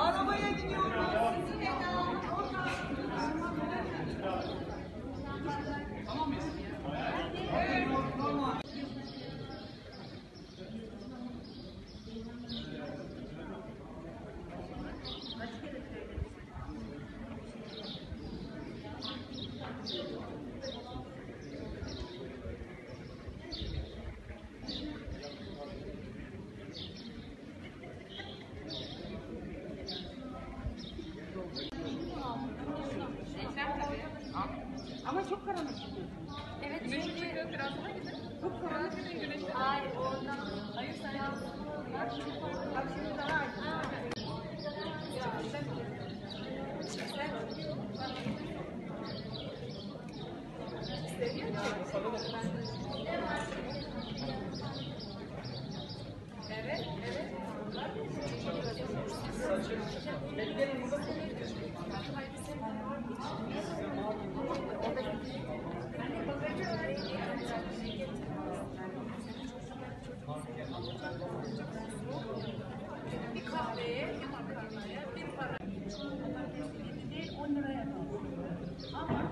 Arabaya gidiyoruz. Tamam mıyız? Evet. Tamam. Ama çok karanlık. Evet, güneş ışığı biraz daha güzel. Çok karanlık. Hayır, ondan. Hayır, sen yansın. Bak şimdi daha aydın. Evet, evet. Bir kahveye, bir makarnaya, bir para. Değil, 10 liraya kaldı. Ama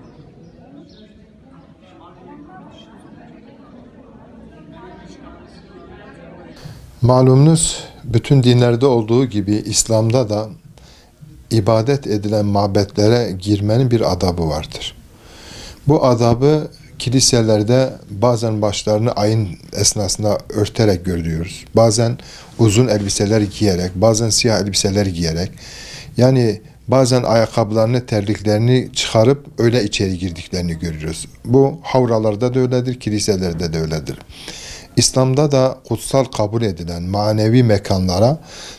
Malumunuz bütün dinlerde olduğu gibi İslam'da da ibadet edilen mabetlere girmenin bir adabı vardır. Bu adabı kiliselerde bazen başlarını ayın esnasında örterek görüyoruz. Bazen uzun elbiseler giyerek, bazen siyah elbiseler giyerek, yani bazen ayakkabılarını, terliklerini çıkarıp öyle içeri girdiklerini görüyoruz. Bu havralarda da öyledir, kiliselerde de öyledir. İslam'da da kutsal kabul edilen manevi mekanlara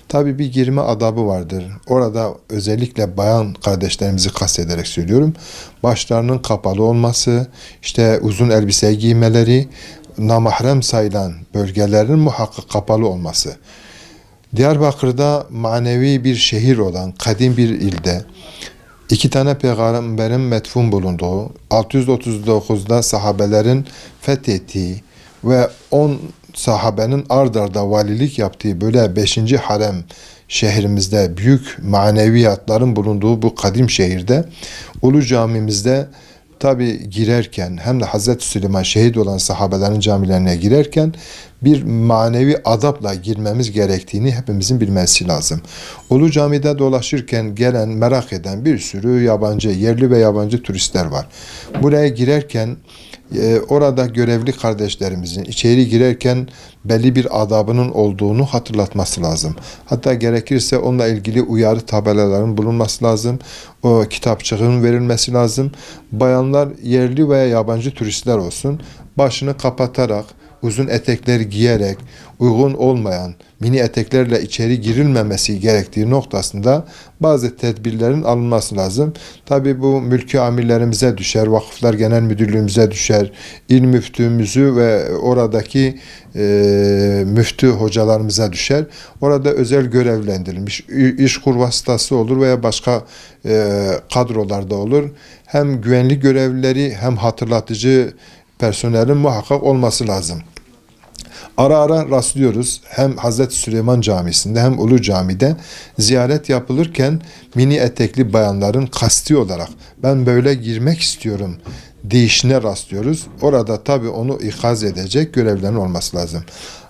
tabi bir girme adabı vardır. Orada özellikle bayan kardeşlerimizi kastederek söylüyorum. Başlarının kapalı olması, işte uzun elbise giymeleri, namahrem sayılan bölgelerin muhakkak kapalı olması. Diyarbakır'da manevi bir şehir olan kadim bir ilde 2 tane peygamberin metfun bulunduğu, 639'da sahabelerin fethettiği ve 10 sahabenin ard arda valilik yaptığı böyle 5. harem şehrimizde büyük maneviyatların bulunduğu bu kadim şehirde Ulu Camimizde tabi girerken hem de Hazreti Süleyman şehit olan sahabelerin camilerine girerken bir manevi adapla girmemiz gerektiğini hepimizin bilmesi lazım. Ulu Cami'de dolaşırken gelen, merak eden bir sürü yabancı, yerli ve yabancı turistler var. Buraya girerken orada görevli kardeşlerimizin içeri girerken belli bir adabının olduğunu hatırlatması lazım. Hatta gerekirse onunla ilgili uyarı tabelaların bulunması lazım. O kitapçığın verilmesi lazım. Bayanlar yerli veya yabancı turistler olsun, başını kapatarak, uzun etekler giyerek, uygun olmayan mini eteklerle içeri girilmemesi gerektiği noktasında bazı tedbirlerin alınması lazım. Tabi bu mülki amirlerimize düşer, vakıflar genel müdürlüğümüze düşer, il müftümüzü ve oradaki müftü hocalarımıza düşer. Orada özel görevlendirilmiş işkur vasıtası olur veya başka kadrolarda olur. Hem güvenlik görevlileri hem hatırlatıcı personelin muhakkak olması lazım. Ara ara rastlıyoruz. Hem Hazreti Süleyman Camisi'nde hem Ulu Cami'de ziyaret yapılırken mini etekli bayanların kasti olarak ben böyle girmek istiyorum deyişine rastlıyoruz. Orada tabii onu ikaz edecek görevlerin olması lazım.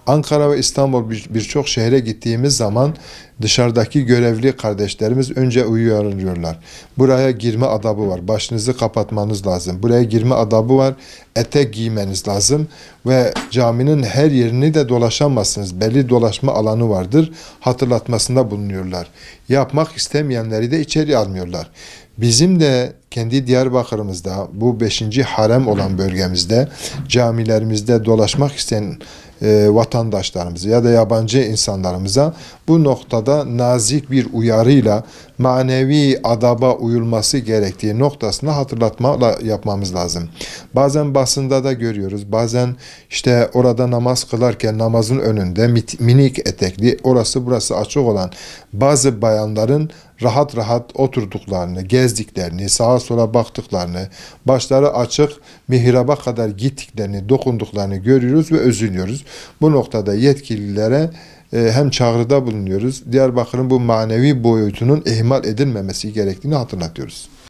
Ankara ve İstanbul birçok şehre gittiğimiz zaman dışarıdaki görevli kardeşlerimiz önce uyarıyorlar. Buraya girme adabı var. Başınızı kapatmanız lazım. Buraya girme adabı var. Etek giymeniz lazım ve caminin her yerini de dolaşamazsınız. Belli dolaşma alanı vardır. Hatırlatmasında bulunuyorlar. Yapmak istemeyenleri de içeri almıyorlar. Bizim de kendi Diyarbakır'ımızda bu 5. harem olan bölgemizde camilerimizde dolaşmak isteyen vatandaşlarımıza ya da yabancı insanlarımıza bu noktada nazik bir uyarıyla manevi adaba uyulması gerektiği noktasında hatırlatma yapmamız lazım. Bazen basında da görüyoruz. Bazen işte orada namaz kılarken namazın önünde minik etekli, orası burası açık olan bazı bayanların rahat rahat oturduklarını, gezdiklerini, sağa sola baktıklarını, başları açık mihraba kadar gittiklerini, dokunduklarını görüyoruz ve üzülüyoruz. Bu noktada yetkililere hem çağrıda bulunuyoruz. Diyarbakır'ın bu manevi boyutunun ihmal edilmemesi gerektiğini hatırlatıyoruz.